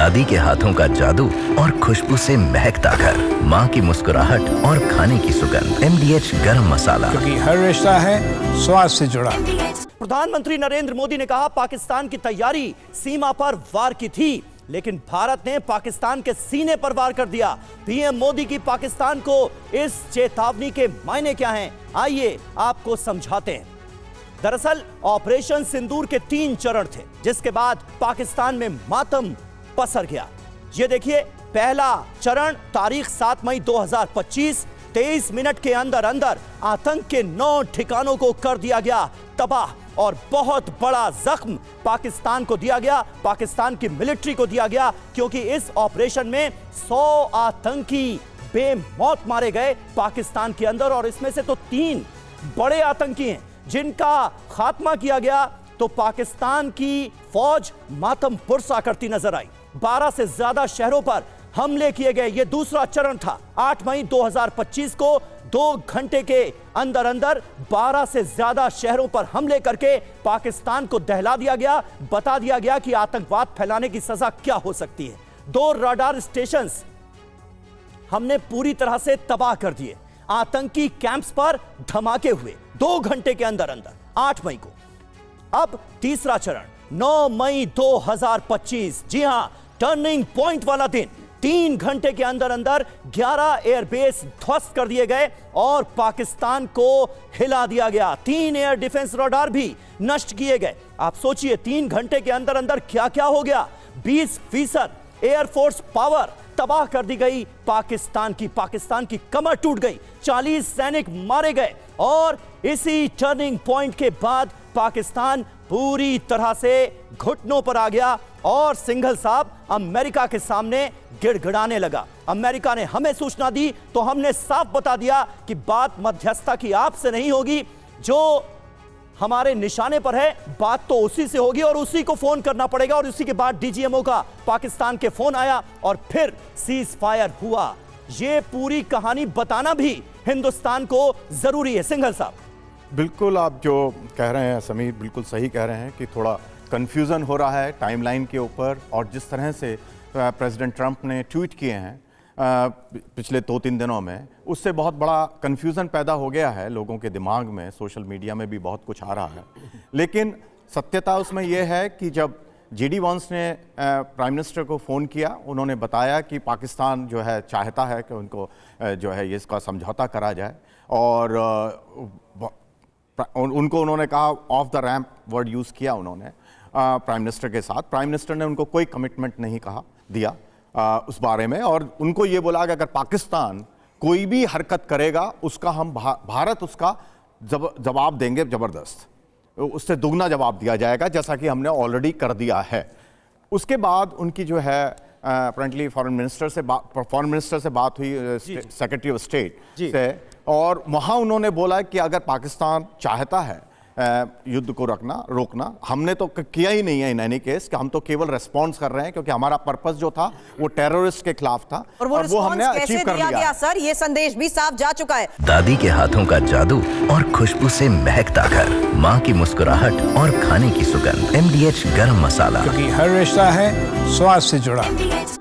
दादी के हाथों का जादू और खुशबू से महकता घर, माँ की मुस्कुराहट और खाने की सुगंध। MDH गरम मसाला, क्योंकि हर रिश्ता है स्वाद से जुड़ा। प्रधानमंत्री नरेंद्र मोदी ने कहा पाकिस्तान की तैयारी सीमा पर वार की थी, लेकिन भारत ने पाकिस्तान के सीने पर वार कर दिया। पीएम मोदी की पाकिस्तान को इस चेतावनी के मायने क्या हैं, आइए आपको समझाते हैं। दरअसल ऑपरेशन सिंदूर के 3 चरण थे, जिसके बाद पाकिस्तान में मातम पसर गया। ये देखिए, पहला चरण तारीख 7 मई 2025, 23 मिनट के अंदर अंदर आतंक के 9 ठिकानों को कर दिया गया तबाह और बहुत बड़ा जख्म पाकिस्तान को दिया गया, पाकिस्तान की मिलिट्री को दिया गया, क्योंकि इस ऑपरेशन में 100 आतंकी बेमौत मारे गए पाकिस्तान के अंदर, और इसमें से तो 3 बड़े आतंकी हैं जिनका खात्मा किया गया। तो पाकिस्तान की फौज मातम पुरसा करती नजर आई। 12 से ज्यादा शहरों पर हमले किए गए। यह दूसरा चरण था। 8 मई 2025 को 2 घंटे के अंदर अंदर 12 से ज्यादा शहरों पर हमले करके पाकिस्तान को दहला दिया गया, बता दिया गया कि आतंकवाद फैलाने की सजा क्या हो सकती है। 2 रडार स्टेशंस हमने पूरी तरह से तबाह कर दिए। आतंकी कैंप्स पर धमाके हुए 2 घंटे के अंदर अंदर 8 मई को। अब तीसरा चरण 9 मई 2025, जी हां, टर्निंग पॉइंट वाला दिन। 3 घंटे के अंदर अंदर 11 एयरबेस ध्वस्त कर दिए गए और पाकिस्तान को हिला दिया गया। 3 एयर डिफेंस रडार भी नष्ट किए गए। आप सोचिए 3 घंटे के अंदर अंदर क्या क्या हो गया। 20% एयरफोर्स पावर तबाह कर दी गई पाकिस्तान की कमर टूट गई, 40 सैनिक मारे गए। और इसी टर्निंग पॉइंट के बाद पाकिस्तान पूरी तरह से घुटनों पर आ गया और सिंघल साहब अमेरिका के सामने गिड़गिड़ाने लगा। अमेरिका ने हमें सूचना दी तो हमने साफ बता दिया कि बात मध्यस्थता की आपसे नहीं होगी, जो हमारे निशाने पर है बात तो उसी से होगी और उसी को फोन करना पड़ेगा। और उसी के बाद DGMO का पाकिस्तान के फोन आया और फिर सीज फायर हुआ। यह पूरी कहानी बताना भी हिंदुस्तान को जरूरी है। सिंघल साहब, बिल्कुल आप जो कह रहे हैं समीर, बिल्कुल सही कह रहे हैं कि थोड़ा कंफ्यूजन हो रहा है टाइमलाइन के ऊपर, और जिस तरह से प्रेसिडेंट ट्रंप ने ट्वीट किए हैं पिछले 2-3 दिनों में, उससे बहुत बड़ा कंफ्यूजन पैदा हो गया है लोगों के दिमाग में। सोशल मीडिया में भी बहुत कुछ आ रहा है, लेकिन सत्यता उसमें यह है कि जब JD वांस ने प्राइम मिनिस्टर को फ़ोन किया, उन्होंने बताया कि पाकिस्तान जो है चाहता है कि उनको जो है ये इसका समझौता करा जाए, और उनको उन्होंने कहा, of the ramp word use किया उन्होंने प्राइम मिनिस्टर के साथ। प्राइम मिनिस्टर ने उनको कोई कमिटमेंट नहीं दिया उस बारे में, और उनको ये बोला कि अगर पाकिस्तान कोई भी हरकत करेगा उसका हम भारत उसका जवाब देंगे, ज़बरदस्त, उससे दुगना जवाब दिया जाएगा, जैसा कि हमने ऑलरेडी कर दिया है। उसके बाद उनकी जो है अपेरेंटली फॉरेन मिनिस्टर से बात हुई, सेक्रेटरी ऑफ स्टेट से, और वहाँ उन्होंने बोला कि अगर पाकिस्तान चाहता है युद्ध को रोकना, हमने तो किया ही नहीं है इन एनी केस, कि हम तो केवल रेस्पॉन्स कर रहे हैं, क्योंकि हमारा पर्पस जो था वो टेररिस्ट के खिलाफ था, और वो हमने अचीव कर लिया। सर, ये संदेश भी साफ जा चुका है। दादी के हाथों का जादू और खुशबू से महकता घर, माँ की मुस्कुराहट और खाने की सुगंध। MDH गरम मसाला, क्योंकि हर रिश्ता है स्वाद से जुड़ा।